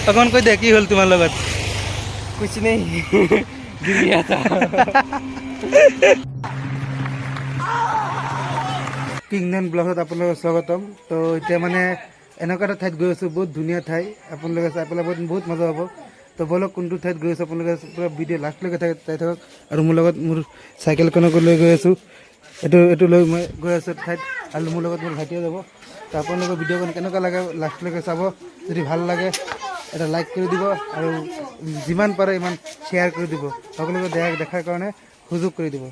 অকণ কৈ দিয়া কি হ'ল তোমাৰ লগত? कुछ नहीं गिर गया था। কিংডম ব্লগত আপোনালোকক স্বাগতম। তো এতিয়া মানে এনেকুৱা এটা ঠাইত গৈ আছোঁ, বহুত ধুনীয়া ঠাই, আপোনালোকে চাই পেলাই বহুত মজা হ'ব। তো বলক কোনটো ঠাইত গৈ আছোঁ আপোনালোকে পূৰা ভিডিঅ' লাষ্টলৈকে চাই থাকক। আৰু মোৰ লগত মোৰ চাইকেলখনকো লৈ গৈ আছোঁ, এইটো লৈ মই গৈ আছোঁ ঠাইত, আৰু মোৰ লগত মোৰ ভাইটিও যাব। তো আপোনালোকৰ ভিডিঅ'খন কেনেকুৱা লাগে লাষ্টলৈকে চাব। যদি ভাল লাগে এটা লাইক কৰি দিব, আৰু যিমান পাৰে ইমান শ্বেয়াৰ কৰি দিব, সকলোকে দেখাৰ কাৰণে সুযোগ কৰি দিব।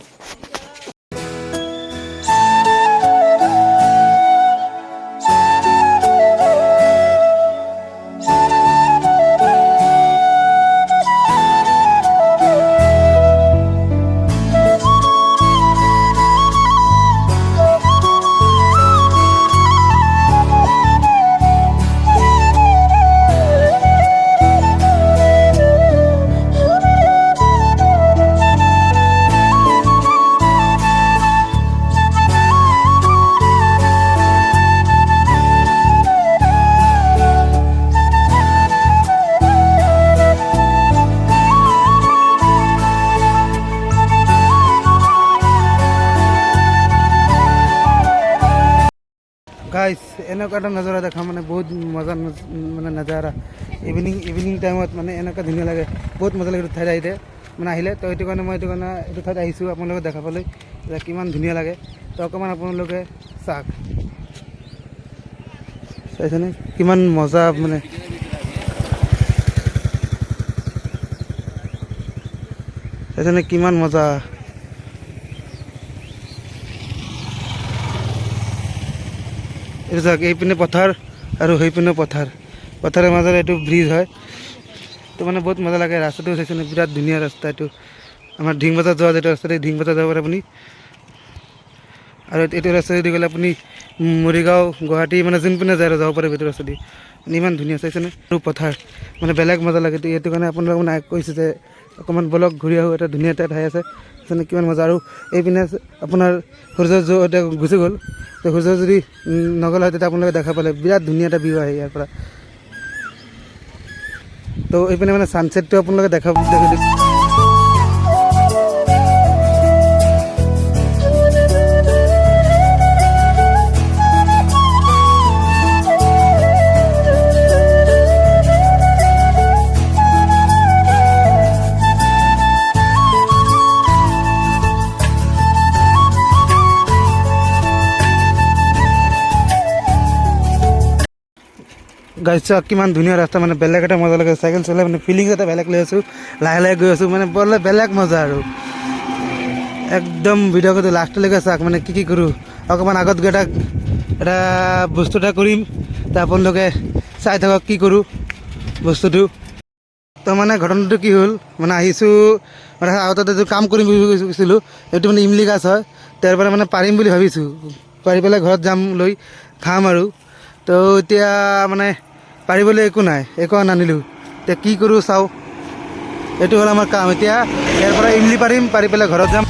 গাইজ এনেকুৱা এটা নজাৰা দেখা মানে বহুত মজা মানে নজাৰা। ইভিনিং টাইমত মানে এনেকুৱা ধুনীয়া লাগে, বহুত মজা লাগে এইটো ঠাইত মানে আহিলে। তো সেইটো কাৰণে মই এইটো ঠাইত আহিছোঁ আপোনালোকে দেখাবলৈ যে কিমান ধুনীয়া লাগে। তো অকণমান আপোনালোকে চাওক, চাইছেনে কিমান মজা মানে। চাইছেনে কিমান মজা। এইটো চাওক, এইপিনে পথাৰ আৰু সেইপিনে পথাৰৰ মাজত এইটো ব্ৰিজ হয়। তো মানে বহুত মজা লাগে। ৰাস্তাটো চাইছেনে বিৰাট ধুনীয়া ৰাস্তা। এইটো আমাৰ ঢিং বজাৰ যোৱা যিটো ৰাস্তাতে ঢিং বজাৰ যাব পাৰে আপুনি। আৰু এইটো ৰাস্তা দি গ'লে আপুনি মৰিগাঁও গুৱাহাটী মানে যোনপিনে যায় আৰু যাব পাৰে এইটো ৰাস্তা দি। মানে ইমান ধুনীয়া চাইছেনে, আৰু পথাৰ মানে বেলেগ মজা লাগে। এইটো কাৰণে আপোনালোকক মানে কৈছোঁ যে অকণমান বলক ঘূৰি আহোঁ, এটা ধুনীয়া এটা ঠাই আছে চাইছেনে কিমান মজা। আৰু এইপিনে আপোনাৰ সূৰ্য এতিয়া গুচি গ'ল। তো সূৰ্য যদি নগ'ল হয় তেতিয়া আপোনালোকে দেখা পালে বিৰাট ধুনীয়া এটা ভিউ আহে ইয়াৰ পৰা। তো এইপিনে মানে ছানছেটটো আপোনালোকে দেখা গাইছ কিমান ধুনীয়া ৰাস্তা, মানে বেলেগ এটা মজা লাগে। চাইকেল চলাই মানে ফিলিংছ এটা বেলেগ লৈ আছোঁ, লাহে গৈ আছোঁ, মানে বোলে বেলেগ মজা। আৰু একদম ভিডিঅ' কৰি লাষ্টলৈকে চাওক, মানে কি কৰোঁ। অকণমান আগত গৈ এটা বস্তু এটা কৰিম, তো আপোনালোকে চাই থাকক কি কৰোঁ বস্তুটো। তো মানে ঘটনাটো কি হ'ল, মানে আহিছোঁ মানে আগতে যিটো কাম কৰিম বুলি কৈছিলোঁ, এইটো মানে ইমলি গাছ হয়। তাৰ পৰা মানে পাৰিম বুলি ভাবিছোঁ, পাৰি পেলাই ঘৰত যাম লৈ খাম আৰু। তো এতিয়া মানে পাৰিবলৈ একো নাই, একো নানিলোঁ। এতিয়া কি কৰোঁ চাওঁ, এইটো হ'ল আমাৰ কাম। এতিয়া ইয়াৰ পৰা ইমলি পাৰি পেলাই ঘৰত যাম।